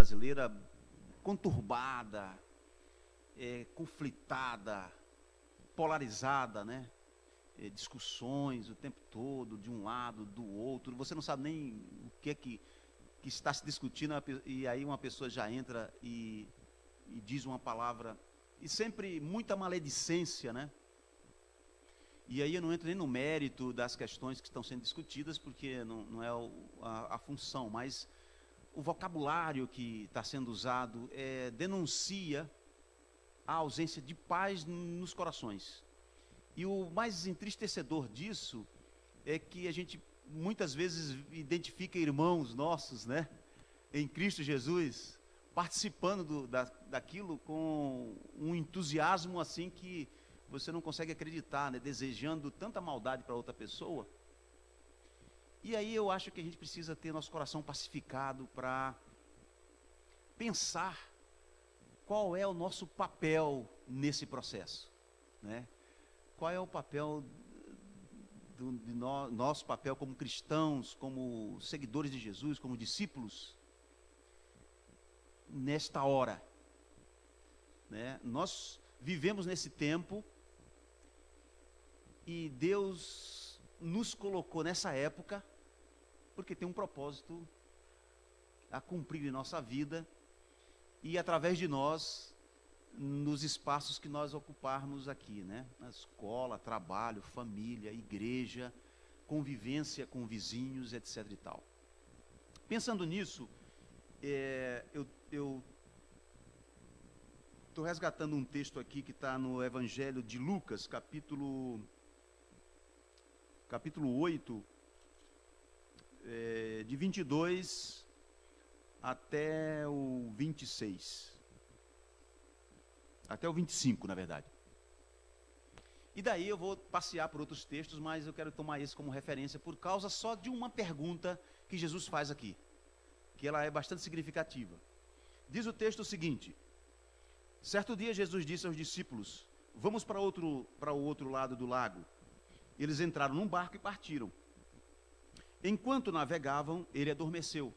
brasileira conturbada, conflitada, polarizada, né? Discussões o tempo todo, de um lado, do outro. Você não sabe nem o que é que está se discutindo, e aí uma pessoa já entra e diz uma palavra, e sempre muita maledicência, né? E aí eu não entro nem no mérito das questões que estão sendo discutidas, porque não é a função, mas o vocabulário que está sendo usado denuncia a ausência de paz nos corações. E o mais entristecedor disso é que a gente muitas vezes identifica irmãos nossos, né, em Cristo Jesus, participando daquilo com um entusiasmo assim que você não consegue acreditar, né, desejando tanta maldade para outra pessoa. E aí eu acho que a gente precisa ter nosso coração pacificado para pensar qual é o nosso papel nesse processo, né? Qual é o papel nosso papel como cristãos, como seguidores de Jesus, como discípulos, nesta hora, né? Nós vivemos nesse tempo e Deus nos colocou nessa época porque tem um propósito a cumprir em nossa vida e através de nós, nos espaços que nós ocuparmos aqui, né? Na escola, trabalho, família, igreja, convivência com vizinhos, etc. e tal. Pensando nisso, eu estou resgatando um texto aqui que está no Evangelho de Lucas, capítulo 8, de 22 até o 26. Até o 25, na verdade. E daí eu vou passear por outros textos, mas eu quero tomar esse como referência por causa só de uma pergunta que Jesus faz aqui, que ela é bastante significativa. Diz o texto o seguinte: certo dia Jesus disse aos discípulos: vamos para o outro lado do lago. Eles entraram num barco e partiram. Enquanto navegavam, ele adormeceu.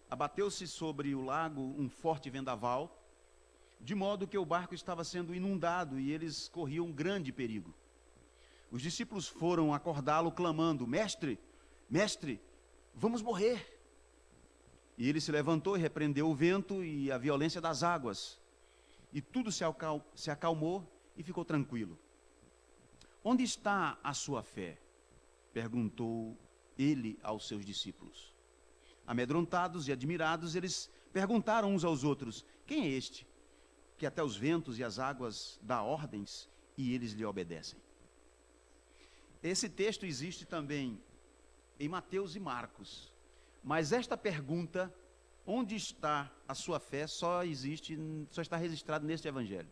Abateu-se sobre o lago um forte vendaval, de modo que o barco estava sendo inundado e eles corriam grande perigo. Os discípulos foram acordá-lo clamando: Mestre, mestre, vamos morrer. E ele se levantou e repreendeu o vento e a violência das águas. E tudo se acalmou e ficou tranquilo. Onde está a sua fé? Perguntou ele aos seus discípulos. Amedrontados e admirados, eles perguntaram uns aos outros: quem é este que até os ventos e as águas dá ordens e eles lhe obedecem? Esse texto existe também em Mateus e Marcos, mas esta pergunta, onde está a sua fé, só está registrado neste evangelho.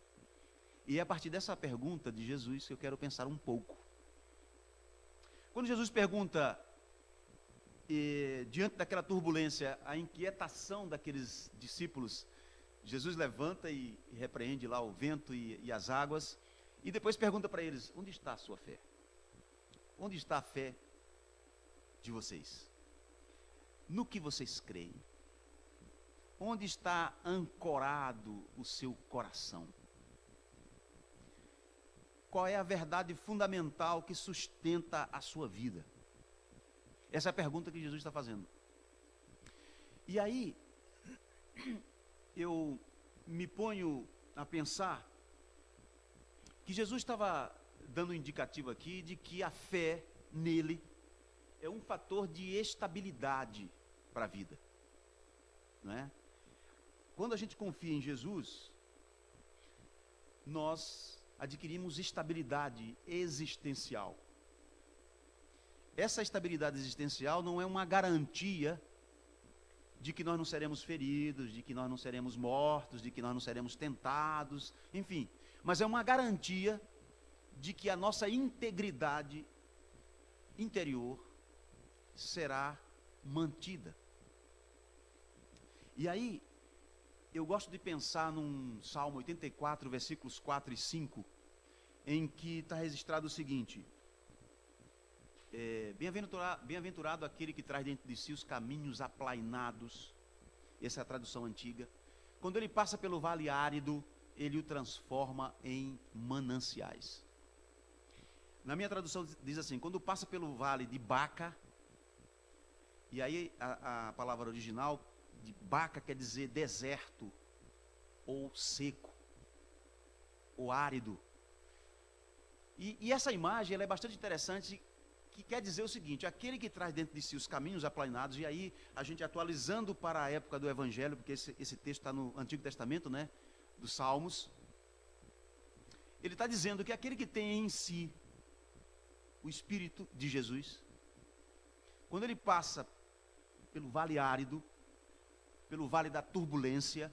E é a partir dessa pergunta de Jesus que eu quero pensar um pouco. Quando Jesus pergunta, diante daquela turbulência, a inquietação daqueles discípulos, Jesus levanta e repreende lá o vento e as águas, e depois pergunta para eles: onde está a sua fé? Onde está a fé de vocês? No que vocês creem? Onde está ancorado o seu coração? Qual é a verdade fundamental que sustenta a sua vida? Essa é a pergunta que Jesus está fazendo. E aí, eu me ponho a pensar que Jesus estava dando um indicativo aqui de que a fé nele é um fator de estabilidade para a vida, não é? Quando a gente confia em Jesus, nós adquirimos estabilidade existencial. Essa estabilidade existencial não é uma garantia de que nós não seremos feridos, de que nós não seremos mortos, de que nós não seremos tentados, enfim. Mas é uma garantia de que a nossa integridade interior será mantida. E aí, eu gosto de pensar num Salmo 84, versículos 4 e 5, em que está registrado o seguinte: bem-aventurado aquele que traz dentro de si os caminhos aplainados essa é a tradução antiga. Quando ele passa pelo vale árido, ele o transforma em mananciais. Na minha tradução diz assim, quando passa pelo vale de Baca, e aí a palavra original de Baca quer dizer deserto, ou seco, ou árido. E essa imagem ela é bastante interessante, que quer dizer o seguinte, aquele que traz dentro de si os caminhos aplanados, e aí a gente atualizando para a época do Evangelho, porque esse texto está no Antigo Testamento, né, dos Salmos, ele está dizendo que aquele que tem em si o Espírito de Jesus, quando ele passa pelo vale árido, pelo vale da turbulência,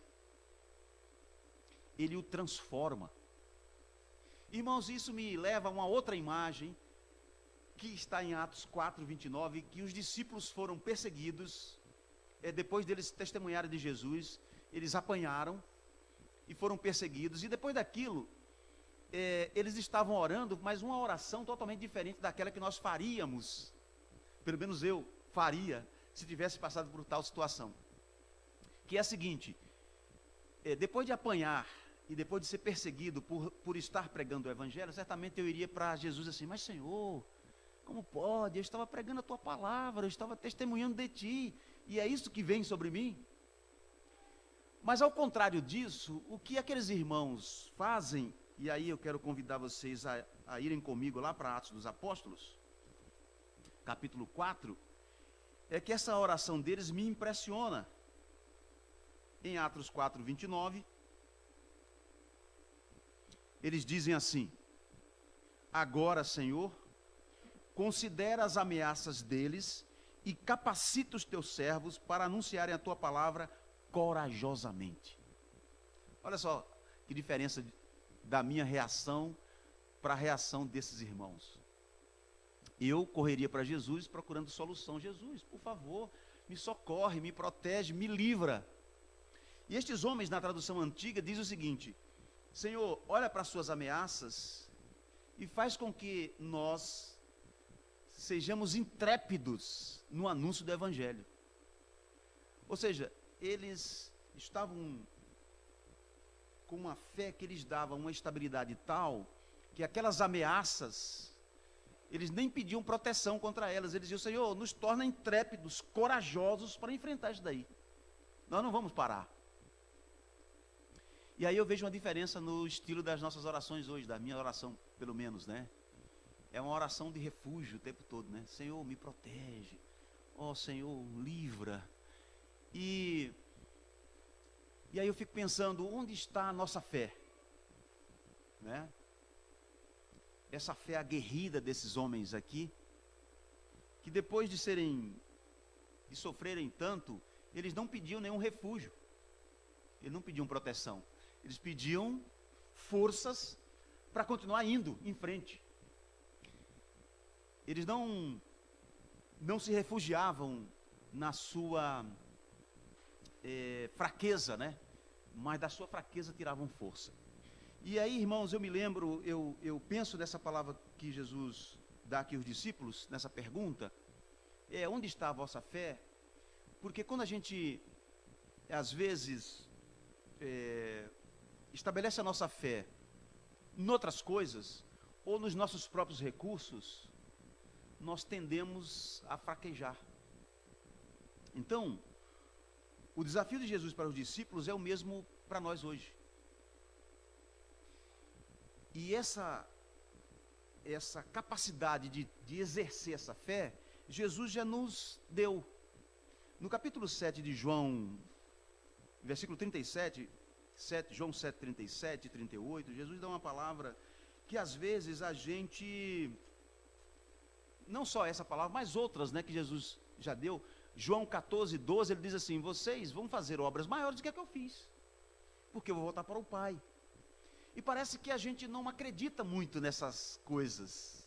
ele o transforma. Irmãos, isso me leva a uma outra imagem, que está em Atos 4, 29, que os discípulos foram perseguidos, depois deles testemunharem de Jesus, eles apanharam e foram perseguidos, e depois daquilo, eles estavam orando, mas uma oração totalmente diferente daquela que nós faríamos, pelo menos eu faria, se tivesse passado por tal situação, que é a seguinte, depois de apanhar, e depois de ser perseguido por estar pregando o Evangelho, certamente eu iria para Jesus assim, mas Senhor, como pode? Eu estava pregando a Tua palavra, eu estava testemunhando de Ti, e é isso que vem sobre mim? Mas ao contrário disso, o que aqueles irmãos fazem, e aí eu quero convidar vocês a irem comigo lá para Atos dos Apóstolos, capítulo 4, é que essa oração deles me impressiona. Em Atos 4, 29, eles dizem assim, agora, Senhor, considera as ameaças deles e capacita os teus servos para anunciarem a tua palavra corajosamente. Olha só que diferença da minha reação para a reação desses irmãos. Eu correria para Jesus procurando solução. Jesus, por favor, me socorre, me protege, me livra. E estes homens, na tradução antiga, diz o seguinte, Senhor, olha para as suas ameaças e faz com que nós sejamos intrépidos no anúncio do Evangelho. Ou seja, eles estavam com uma fé que lhes dava uma estabilidade tal, que aquelas ameaças, eles nem pediam proteção contra elas, eles diziam, Senhor, nos torna intrépidos, corajosos para enfrentar isso daí. Nós não vamos parar. E aí eu vejo uma diferença no estilo das nossas orações hoje, da minha oração, pelo menos, né? É uma oração de refúgio o tempo todo, né? Senhor, me protege. Ó, Senhor, livra. E aí eu fico pensando, onde está a nossa fé? Né? Essa fé aguerrida desses homens aqui, que depois de sofrerem tanto, eles não pediam nenhum refúgio. Eles não pediam proteção. Eles pediam forças para continuar indo em frente. Eles não se refugiavam na sua fraqueza, né? Mas da sua fraqueza tiravam força. E aí, irmãos, eu me lembro, eu penso nessa palavra que Jesus dá aqui aos discípulos, nessa pergunta, onde está a vossa fé? Porque quando a gente, às vezes, estabelece a nossa fé em outras coisas, ou nos nossos próprios recursos, nós tendemos a fraquejar. Então, o desafio de Jesus para os discípulos é o mesmo para nós hoje. E essa capacidade de exercer essa fé, Jesus já nos deu. No capítulo 7 de João, versículo 37, João 7, 37 e 38, Jesus dá uma palavra que às vezes a gente, não só essa palavra, mas outras, né, que Jesus já deu. João 14, 12, ele diz assim, vocês vão fazer obras maiores do que a que eu fiz, porque eu vou voltar para o Pai. E parece que a gente não acredita muito nessas coisas.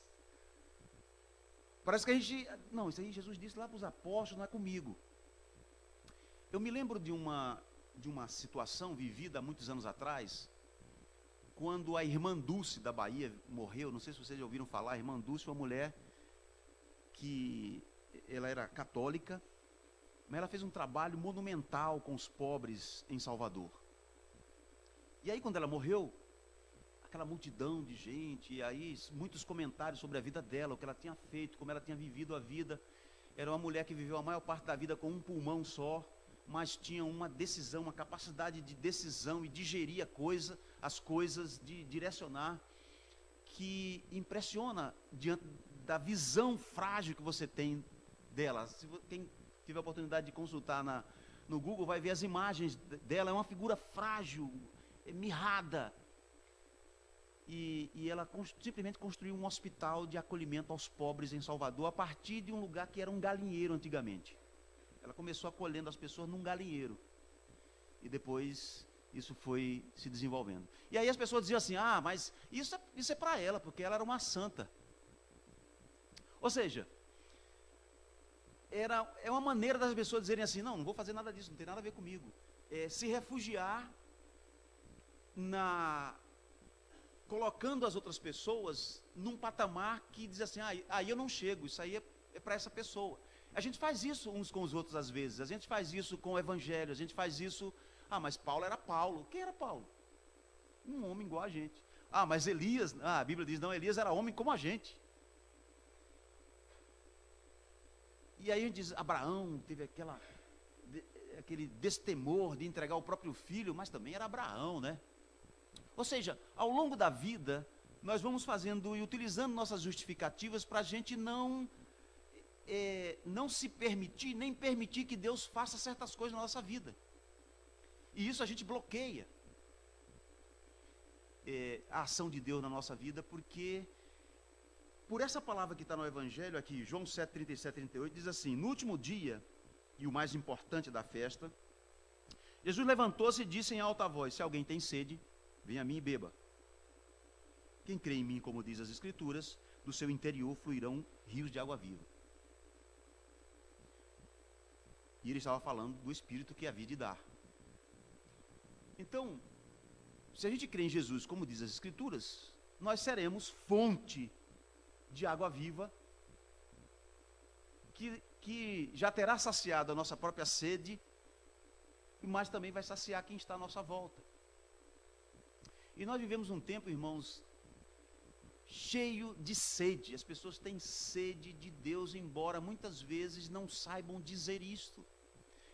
Parece que a gente, não, isso aí Jesus disse lá para os apóstolos, não é comigo. Eu me lembro de uma situação vivida há muitos anos atrás, quando a irmã Dulce da Bahia morreu. Não sei se vocês já ouviram falar. A irmã Dulce, uma mulher que ela era católica, mas ela fez um trabalho monumental com os pobres em Salvador. E aí, quando ela morreu, aquela multidão de gente, e aí muitos comentários sobre a vida dela, o que ela tinha feito, como ela tinha vivido a vida. Era uma mulher que viveu a maior parte da vida com um pulmão só, mas tinha uma decisão, uma capacidade de decisão e digerir as coisas, de direcionar, que impressiona diante da visão frágil que você tem dela. Quem tiver a oportunidade de consultar no Google vai ver as imagens dela. É uma figura frágil, mirrada. E ela simplesmente construiu um hospital de acolhimento aos pobres em Salvador, a partir de um lugar que era um galinheiro antigamente. Ela começou acolhendo as pessoas num galinheiro. E depois isso foi se desenvolvendo. E aí as pessoas diziam assim, mas isso é para ela, porque ela era uma santa. Ou seja, é uma maneira das pessoas dizerem assim, não vou fazer nada disso, não tem nada a ver comigo. Se refugiar colocando as outras pessoas num patamar que diz assim, aí eu não chego, isso aí é para essa pessoa. A gente faz isso uns com os outros às vezes, a gente faz isso com o evangelho, a gente faz isso, mas Paulo era Paulo. Quem era Paulo? Um homem igual a gente. Mas Elias, a Bíblia diz, não, Elias era homem como a gente. E aí a gente diz, Abraão teve aquele destemor de entregar o próprio filho, mas também era Abraão, né? Ou seja, ao longo da vida, nós vamos fazendo e utilizando nossas justificativas para a gente não se permitir, nem permitir que Deus faça certas coisas na nossa vida. E isso a gente bloqueia a ação de Deus na nossa vida, porque por essa palavra que está no Evangelho aqui, João 7, 37, 38, diz assim, no último dia, e o mais importante da festa, Jesus levantou-se e disse em alta voz, se alguém tem sede, venha a mim e beba. Quem crê em mim, como diz as Escrituras, do seu interior fluirão rios de água viva. E ele estava falando do Espírito que havia de dar. Então, se a gente crê em Jesus, como diz as Escrituras, nós seremos fonte de água viva, que já terá saciado a nossa própria sede, mas também vai saciar quem está à nossa volta. E nós vivemos um tempo, irmãos, cheio de sede. As pessoas têm sede de Deus, embora muitas vezes não saibam dizer isto.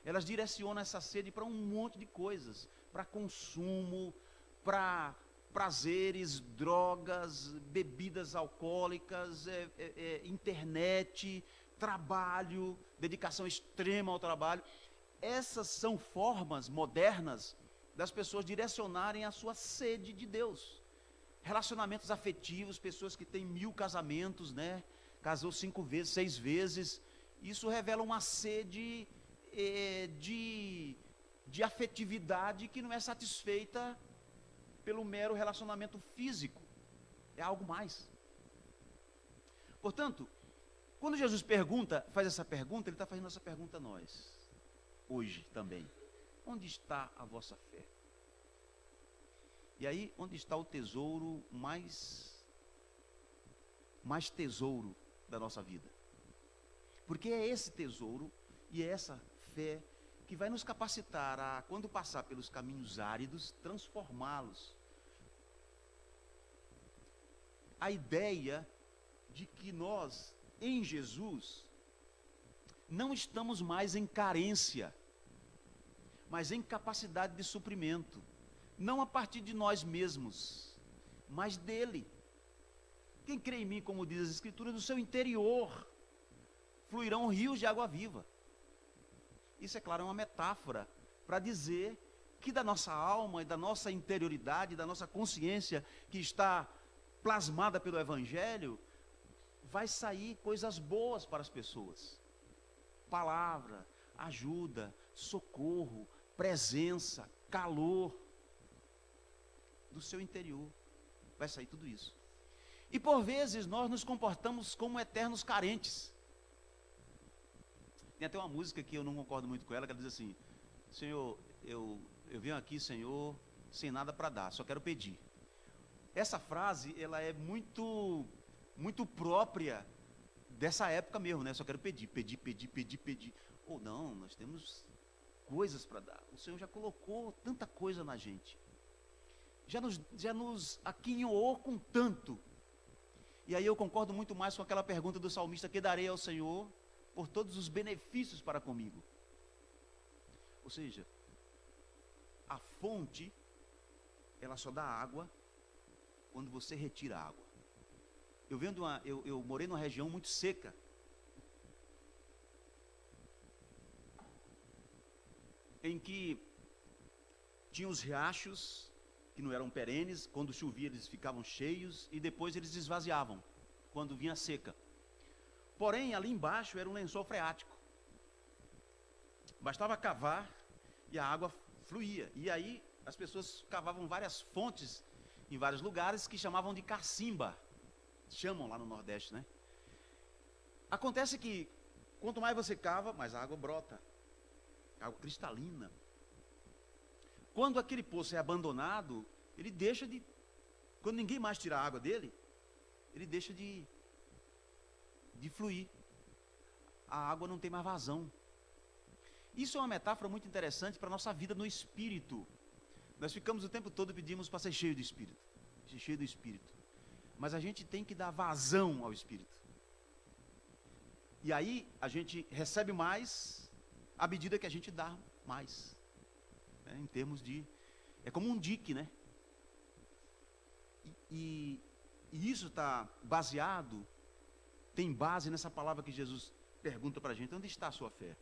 Elas direcionam essa sede para um monte de coisas, para consumo, para prazeres, drogas, bebidas alcoólicas, internet, trabalho, dedicação extrema ao trabalho. Essas são formas modernas das pessoas direcionarem a sua sede de Deus. Relacionamentos afetivos, pessoas que têm 1000 casamentos, né? Casou 5 vezes, 6 vezes. Isso revela uma sede de afetividade que não é satisfeita pelo mero relacionamento físico. É algo mais. Portanto, quando Jesus faz essa pergunta, ele está fazendo essa pergunta a nós, hoje também. Onde está a vossa fé? E aí, onde está o tesouro mais tesouro da nossa vida? Porque é esse tesouro e é essa fé que vai nos capacitar a, quando passar pelos caminhos áridos, transformá-los. A ideia de que nós, em Jesus, não estamos mais em carência, mas em capacidade de suprimento. Não a partir de nós mesmos, mas dele. Quem crê em mim, como diz as Escrituras, do seu interior fluirão rios de água viva. Isso, é claro, é uma metáfora para dizer que da nossa alma e da nossa interioridade, da nossa consciência que está plasmada pelo Evangelho, vai sair coisas boas para as pessoas. Palavra, ajuda, socorro, presença, calor. Do seu interior vai sair tudo isso. E por vezes nós nos comportamos como eternos carentes. Tem até uma música que eu não concordo muito com ela, que ela diz assim: Senhor, eu venho aqui, Senhor, sem nada para dar, só quero pedir. Essa frase, ela é muito própria dessa época mesmo, né? Só quero pedir. Ou não, nós temos coisas para dar. O Senhor já colocou tanta coisa na gente. Já nos aquinhoou com tanto. E aí eu concordo muito mais com aquela pergunta do salmista: que darei ao Senhor por todos os benefícios para comigo. Ou seja, a fonte, ela só dá água quando você retira a água. Eu morei numa região muito seca. Em que tinha os riachos, que não eram perenes, quando chovia eles ficavam cheios, e depois eles esvaziavam, quando vinha seca. Porém, ali embaixo era um lençol freático. Bastava cavar e a água fluía. E aí as pessoas cavavam várias fontes em vários lugares que chamavam de cacimba. Chamam lá no Nordeste, né? Acontece que quanto mais você cava, mais a água brota. Água cristalina. Quando aquele poço é abandonado, ele deixa de... Quando ninguém mais tira a água dele, ele deixa de fluir. A água não tem mais vazão. Isso é uma metáfora muito interessante para a nossa vida no Espírito. Nós ficamos o tempo todo e pedimos para ser cheio do Espírito. Ser cheio do Espírito. Mas a gente tem que dar vazão ao Espírito. E aí a gente recebe mais à medida que a gente dá mais. Em termos de... É como um dique, né? E isso está baseado, tem base nessa palavra que Jesus pergunta para a gente: onde está a sua fé?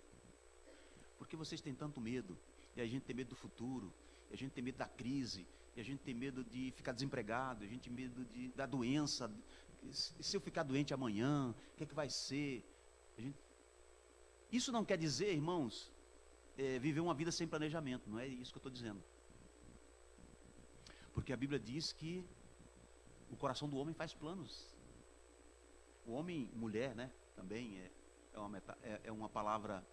Porque vocês têm tanto medo, e a gente tem medo do futuro, e a gente tem medo da crise, e a gente tem medo de ficar desempregado, e a gente tem medo da doença. Se eu ficar doente amanhã, o que é que vai ser? Isso não quer dizer, irmãos, viver uma vida sem planejamento, não é isso que eu estou dizendo. Porque a Bíblia diz que o coração do homem faz planos. O homem, mulher, né, também é uma palavra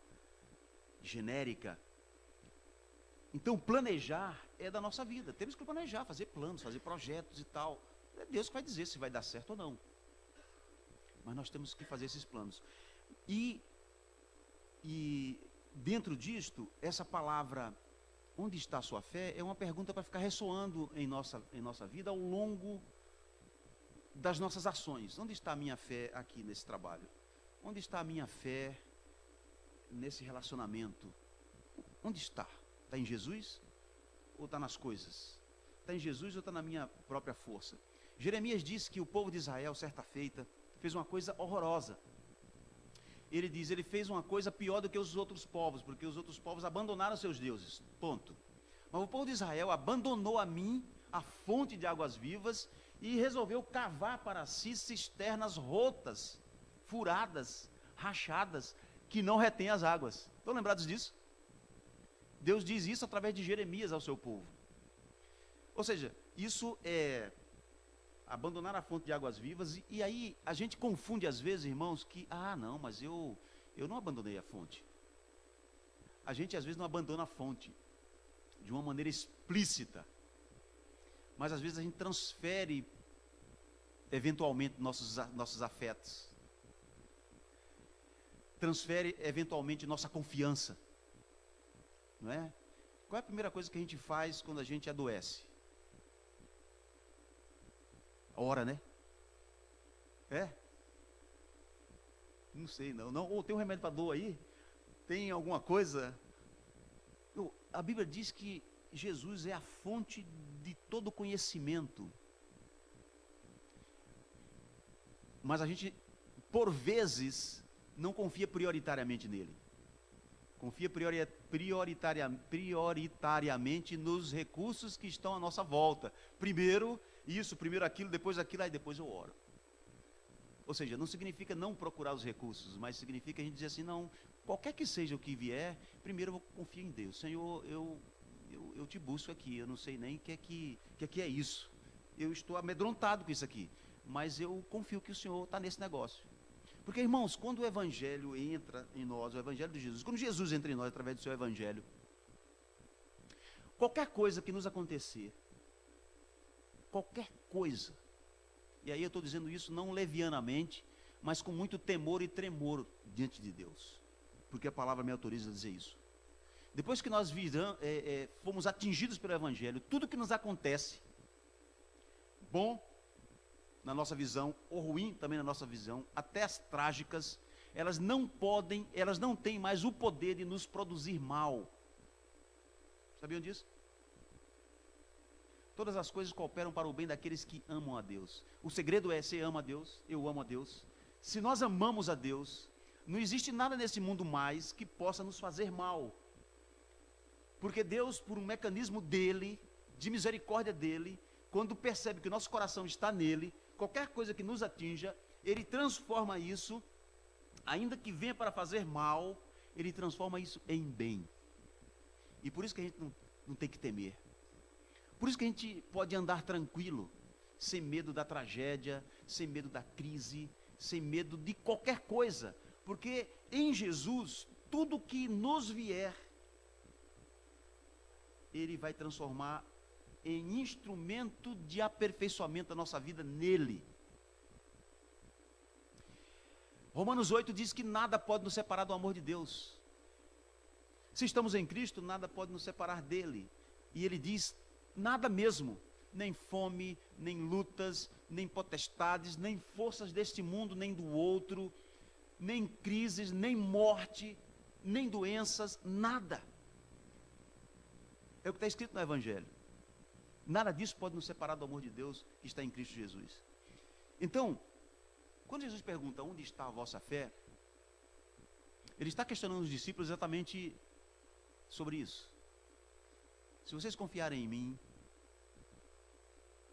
genérica. Então, planejar é da nossa vida. Temos que planejar, fazer planos, fazer projetos e tal. É Deus que vai dizer se vai dar certo ou não. Mas nós temos que fazer esses planos. E dentro disto, essa palavra, onde está a sua fé, é uma pergunta para ficar ressoando em nossa vida ao longo das nossas ações. Onde está a minha fé aqui nesse trabalho? Onde está a minha fé nesse relacionamento? Onde está? Está em Jesus ou está nas coisas? Está em Jesus ou está na minha própria força? Jeremias disse que o povo de Israel, certa feita, fez uma coisa horrorosa. Ele diz: ele fez uma coisa pior do que os outros povos, porque os outros povos abandonaram seus deuses, ponto. Mas o povo de Israel abandonou a mim, a fonte de águas vivas, e resolveu cavar para si cisternas rotas, furadas, rachadas, que não retêm as águas. Estão lembrados disso? Deus diz isso através de Jeremias ao seu povo. Ou seja, isso é abandonar a fonte de águas vivas. E aí a gente confunde às vezes, irmãos, que não, mas eu não abandonei a fonte. A gente às vezes não abandona a fonte de uma maneira explícita, mas às vezes a gente transfere eventualmente nossos afetos, transfere eventualmente nossa confiança, não é? Qual é a primeira coisa que a gente faz quando a gente adoece? Ora, né? Não sei, não. Ou tem um remédio para dor aí? Tem alguma coisa? A Bíblia diz que Jesus é a fonte de todo conhecimento. Mas a gente, por vezes, não confia prioritariamente nele. Confia prioritariamente nos recursos que estão à nossa volta. Primeiro isso, primeiro aquilo, depois aquilo, aí depois eu oro. Ou seja, não significa não procurar os recursos, mas significa a gente dizer assim: não, qualquer que seja o que vier, primeiro eu vou confiar em Deus. Senhor, eu te busco aqui, eu não sei nem o que é isso. Eu estou amedrontado com isso aqui, mas eu confio que o Senhor está nesse negócio. Porque, irmãos, quando o Evangelho entra em nós, o Evangelho de Jesus, quando Jesus entra em nós através do seu Evangelho, qualquer coisa que nos acontecer, qualquer coisa, e aí eu estou dizendo isso não levianamente, mas com muito temor e tremor diante de Deus, porque a palavra me autoriza a dizer isso. Depois que nós fomos atingidos pelo Evangelho, tudo que nos acontece, bom na nossa visão, ou ruim também na nossa visão, até as trágicas, elas não têm mais o poder de nos produzir mal. Sabiam disso? Todas as coisas cooperam para o bem daqueles que amam a Deus. O segredo é: você ama a Deus, eu amo a Deus. Se nós amamos a Deus, não existe nada nesse mundo mais que possa nos fazer mal. Porque Deus, por um mecanismo dele, de misericórdia dele, quando percebe que o nosso coração está nele, qualquer coisa que nos atinja, ele transforma isso, ainda que venha para fazer mal, ele transforma isso em bem. E por isso que a gente não tem que temer. Por isso que a gente pode andar tranquilo, sem medo da tragédia, sem medo da crise, sem medo de qualquer coisa. Porque em Jesus, tudo que nos vier, Ele vai transformar em instrumento de aperfeiçoamento da nossa vida nele. Romanos 8 diz que nada pode nos separar do amor de Deus. Se estamos em Cristo, nada pode nos separar dele. E ele diz: nada mesmo, nem fome, nem lutas, nem potestades, nem forças deste mundo, nem do outro, nem crises, nem morte, nem doenças, nada. É o que está escrito no Evangelho. Nada disso pode nos separar do amor de Deus que está em Cristo Jesus. Então, quando Jesus pergunta: onde está a vossa fé? Ele está questionando os discípulos exatamente sobre isso. Se vocês confiarem em mim,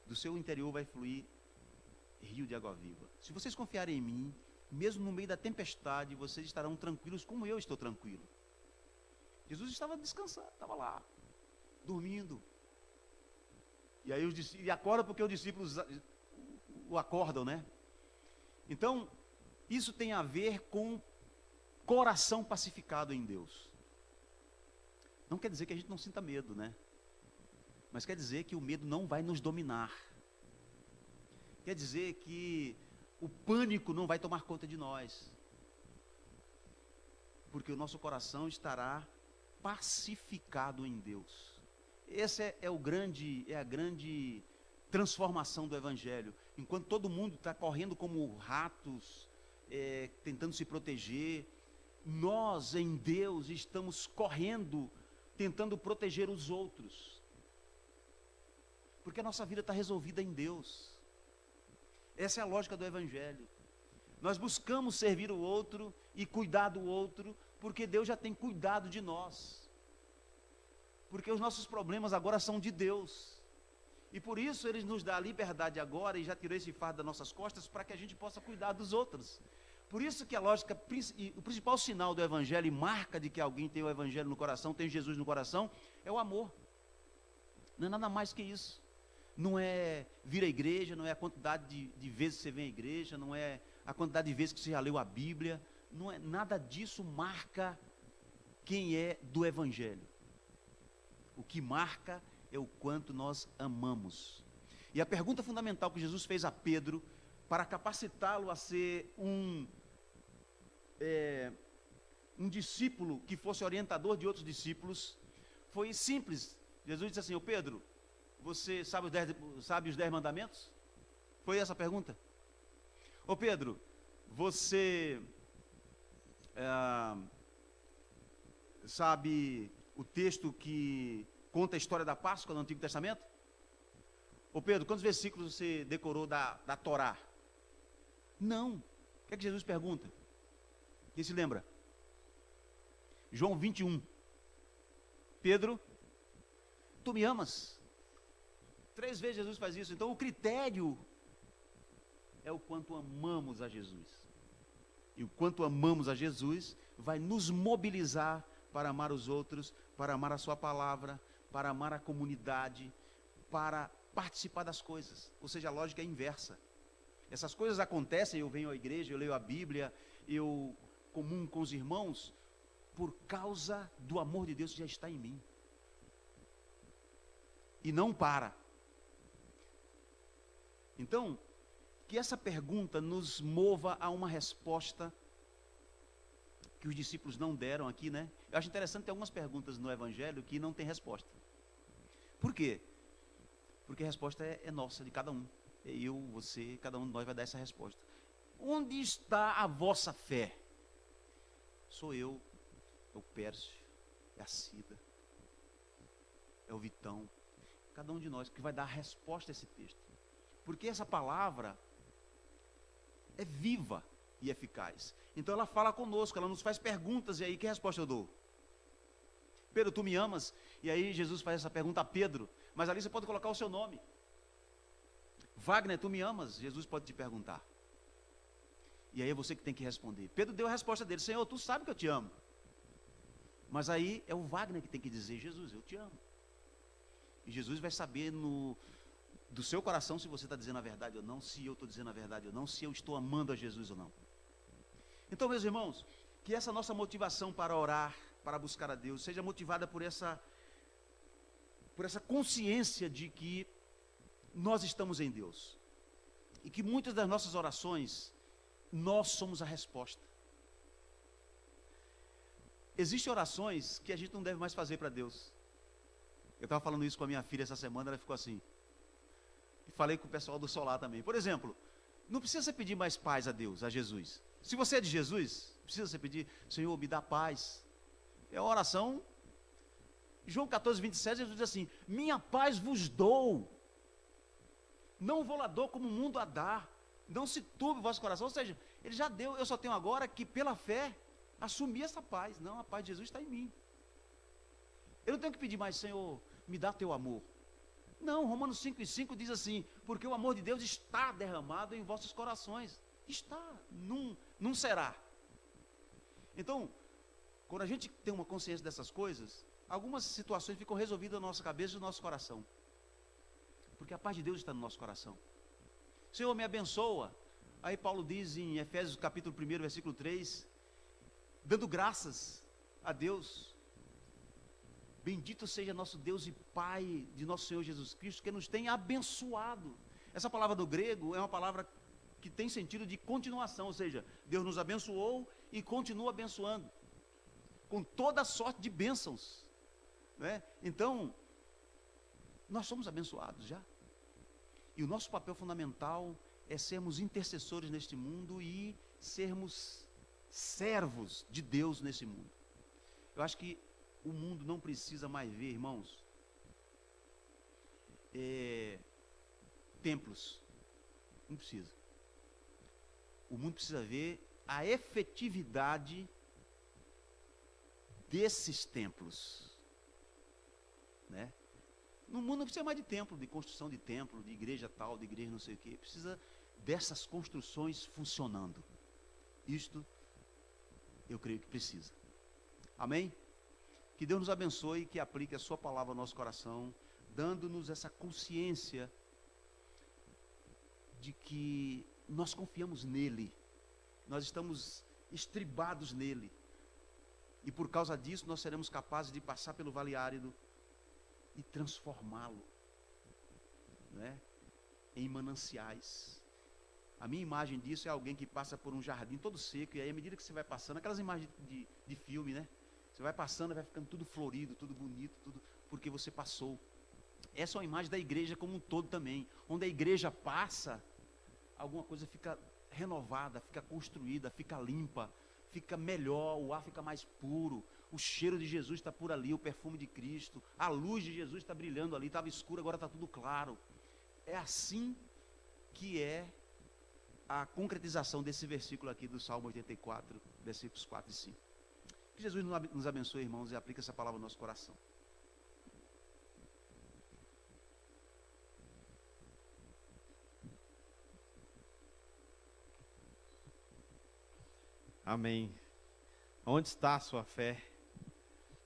do seu interior vai fluir rio de água viva. Se vocês confiarem em mim, mesmo no meio da tempestade, vocês estarão tranquilos como eu estou tranquilo. Jesus estava descansando, estava lá, dormindo. E aí ele acorda porque os discípulos o acordam, né? Então, isso tem a ver com coração pacificado em Deus. Não quer dizer que a gente não sinta medo, né? Mas quer dizer que o medo não vai nos dominar. Quer dizer que o pânico não vai tomar conta de nós. Porque o nosso coração estará pacificado em Deus. Essa é a grande transformação do Evangelho. Enquanto todo mundo está correndo como ratos, tentando se proteger, nós em Deus estamos correndo, tentando proteger os outros. Porque a nossa vida está resolvida em Deus. Essa é a lógica do Evangelho. Nós buscamos servir o outro e cuidar do outro, porque Deus já tem cuidado de nós. Porque os nossos problemas agora são de Deus. E por isso Ele nos dá a liberdade agora e já tirou esse fardo das nossas costas para que a gente possa cuidar dos outros. Por isso que a lógica, o principal sinal do Evangelho e marca de que alguém tem o Evangelho no coração, tem Jesus no coração, é o amor. Não é nada mais que isso. Não é vir à igreja, não é a quantidade de vezes que você vem à igreja, não é a quantidade de vezes que você já leu a Bíblia, não é nada disso marca quem é do Evangelho. O que marca é o quanto nós amamos. E a pergunta fundamental que Jesus fez a Pedro, para capacitá-lo a ser um discípulo que fosse orientador de outros discípulos, foi simples. Jesus disse assim: ô Pedro, você sabe os 10 mandamentos? Foi essa a pergunta? Ô Pedro, você sabe o texto que conta a história da Páscoa no Antigo Testamento? Ô Pedro, quantos versículos você decorou da Torá? Não. O que é que Jesus pergunta? Quem se lembra? João 21. Pedro, tu me amas? 3 vezes Jesus faz isso. Então o critério é o quanto amamos a Jesus. E o quanto amamos a Jesus vai nos mobilizar para amar os outros, para amar a sua palavra, para amar a comunidade, para participar das coisas. Ou seja, a lógica é inversa. Essas coisas acontecem, eu venho à igreja, eu leio a Bíblia, eu comungo com os irmãos, por causa do amor de Deus que já está em mim. E não para. Então, que essa pergunta nos mova a uma resposta que os discípulos não deram aqui, né? Eu acho interessante ter algumas perguntas no Evangelho que não tem resposta. Por quê? Porque a resposta é nossa, de cada um. Eu, você, cada um de nós vai dar essa resposta. Onde está a vossa fé? Sou eu, é o Pércio, é a Cida, é o Vitão. Cada um de nós que vai dar a resposta a esse texto. Porque essa palavra é viva e eficaz. Então ela fala conosco, ela nos faz perguntas, e aí que resposta eu dou? Pedro, tu me amas? E aí Jesus faz essa pergunta a Pedro, mas ali você pode colocar o seu nome. Wagner, tu me amas? Jesus pode te perguntar. E aí é você que tem que responder. Pedro deu a resposta dele: Senhor, tu sabe que eu te amo. Mas aí é o Wagner que tem que dizer: Jesus, eu te amo. E Jesus vai saber do seu coração se você está dizendo a verdade ou não, se eu estou dizendo a verdade ou não, se eu estou amando a Jesus ou não. Então, meus irmãos, que essa nossa motivação para orar, para buscar a Deus, seja motivada por essa consciência de que nós estamos em Deus. E que muitas das nossas orações, nós somos a resposta. Existem orações que a gente não deve mais fazer para Deus. Eu estava falando isso com a minha filha essa semana, ela ficou assim. E falei com o pessoal do Solar também. Por exemplo, não precisa você pedir mais paz a Deus, a Jesus. Se você é de Jesus, precisa você pedir: Senhor, me dá paz. É a oração. João 14, 27, Jesus diz assim: minha paz vos dou. Não vou lá dou como o mundo a dá. Não se turbe o vosso coração. Ou seja, ele já deu, eu só tenho agora que pela fé assumir essa paz. Não, a paz de Jesus está em mim. Eu não tenho que pedir mais: Senhor, me dá teu amor. Não, Romanos 5:5 diz assim: porque o amor de Deus está derramado em vossos corações. Está, não será. Então, quando a gente tem uma consciência dessas coisas, algumas situações ficam resolvidas na nossa cabeça e no nosso coração. Porque a paz de Deus está no nosso coração. Senhor, me abençoa. Aí Paulo diz em Efésios capítulo 1, versículo 3, dando graças a Deus: bendito seja nosso Deus e Pai de nosso Senhor Jesus Cristo, que nos tem abençoado. Essa palavra do grego é uma palavra que tem sentido de continuação, ou seja, Deus nos abençoou e continua abençoando, com toda sorte de bênçãos, né? Então, nós somos abençoados já. E o nosso papel fundamental é sermos intercessores neste mundo e sermos servos de Deus nesse mundo. Eu acho que o mundo não precisa mais ver, irmãos, templos. Não precisa. O mundo precisa ver a efetividade desses templos, né? No mundo não precisa mais de templo, de construção de templo, de igreja tal, de igreja não sei o quê. Precisa dessas construções funcionando. Isto eu creio que precisa. Amém? Que Deus nos abençoe e que aplique a sua palavra ao nosso coração, dando-nos essa consciência de que nós confiamos nele, nós estamos estribados nele, e por causa disso nós seremos capazes de passar pelo vale árido e transformá-lo, né, em mananciais. A minha imagem disso é alguém que passa por um jardim todo seco, e aí à medida que você vai passando, aquelas imagens de filme, né? Você vai passando, vai ficando tudo florido, tudo bonito, tudo porque você passou. Essa é uma imagem da igreja como um todo também. Onde a igreja passa, alguma coisa fica renovada, fica construída, fica limpa, fica melhor, o ar fica mais puro, o cheiro de Jesus está por ali, o perfume de Cristo, a luz de Jesus está brilhando ali, estava escuro, agora está tudo claro. É assim que é a concretização desse versículo aqui do Salmo 84, versículos 4 e 5. Que Jesus nos abençoe, irmãos, e aplique essa palavra no nosso coração. Amém. Onde está a sua fé?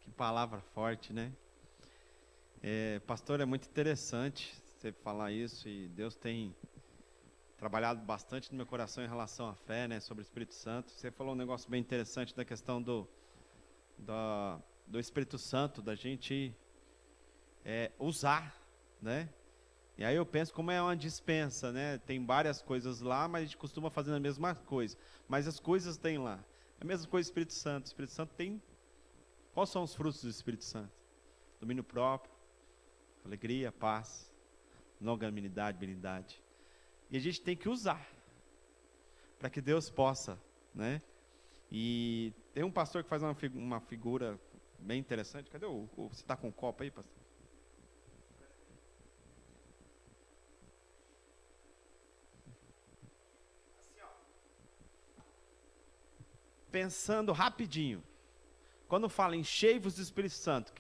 Que palavra forte, né? Pastor, é muito interessante você falar isso, e Deus tem trabalhado bastante no meu coração em relação à fé, né? Sobre o Espírito Santo. Você falou um negócio bem interessante da questão do Espírito Santo, da gente usar, né? E aí eu penso como é uma dispensa, né? Tem várias coisas lá, mas a gente costuma fazer a mesma coisa. Mas as coisas tem lá. É a mesma coisa do Espírito Santo. O Espírito Santo tem... Quais são os frutos do Espírito Santo? Domínio próprio, alegria, paz, longanimidade, benignidade. E a gente tem que usar para que Deus possa, né? E tem um pastor que faz uma figura bem interessante. Cadê você está com um copo aí, pastor? Assim, ó. Pensando rapidinho. Quando fala enchei-vos do Espírito Santo,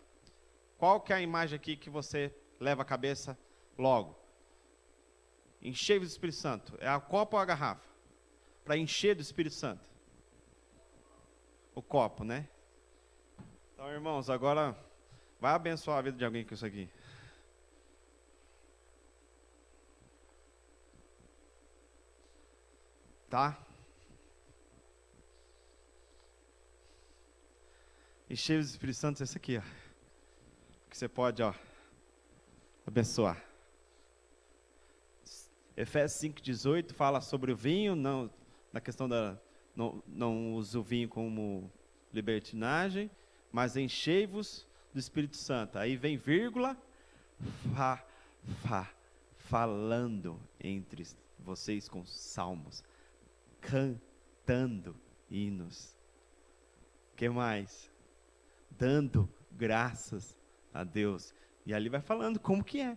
qual que é a imagem aqui que você leva a cabeça logo? Enchei-vos do Espírito Santo. É a copa ou a garrafa? Para encher do Espírito Santo. O copo, né? Então, irmãos, agora vai abençoar a vida de alguém com isso aqui. Tá? Enchei-vos do Espírito Santo, esse aqui, ó. Que você pode, ó, abençoar. Efésios 5,18 fala sobre o vinho, não, na questão da... Não usa o vinho como libertinagem, mas enchei-vos do Espírito Santo. Aí vem vírgula, falando entre vocês com salmos, cantando hinos. O que mais? Dando graças a Deus. E ali vai falando como que é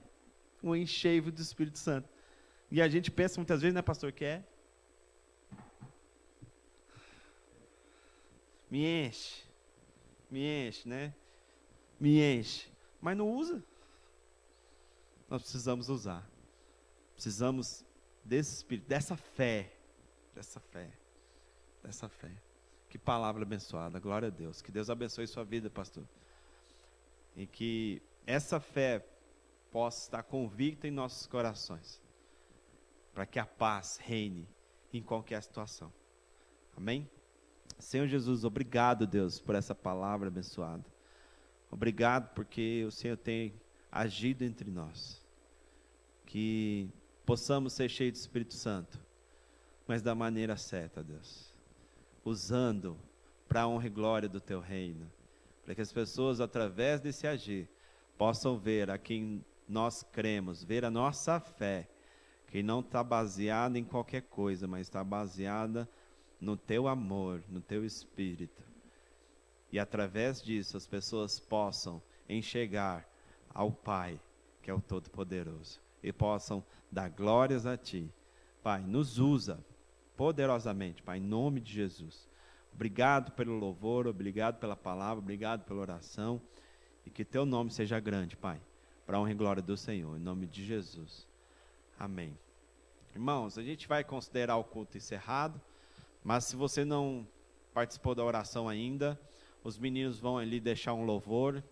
o enchei-vos do Espírito Santo. E a gente pensa muitas vezes, né, pastor, que é me enche, né? Me enche, mas não usa. Nós precisamos usar. Precisamos desse Espírito, dessa fé. Que palavra abençoada, glória a Deus. Que Deus abençoe sua vida, pastor. E que essa fé possa estar convicta em nossos corações, para que a paz reine em qualquer situação. Amém? Senhor Jesus, obrigado, Deus, por essa palavra abençoada. Obrigado porque o Senhor tem agido entre nós. Que possamos ser cheios do Espírito Santo, mas da maneira certa, Deus. Usando para a honra e glória do Teu reino. Para que as pessoas, através desse agir, possam ver a quem nós cremos, ver a nossa fé, que não está baseada em qualquer coisa, mas está baseada no Teu amor, no Teu Espírito. E através disso as pessoas possam enxergar ao Pai, que é o Todo-Poderoso, e possam dar glórias a Ti. Pai, nos usa poderosamente, Pai, em nome de Jesus. Obrigado pelo louvor, obrigado pela palavra, obrigado pela oração, e que Teu nome seja grande, Pai, para a honra e glória do Senhor, em nome de Jesus. Amém. Irmãos, a gente vai considerar o culto encerrado, mas se você não participou da oração ainda, os meninos vão ali deixar um louvor.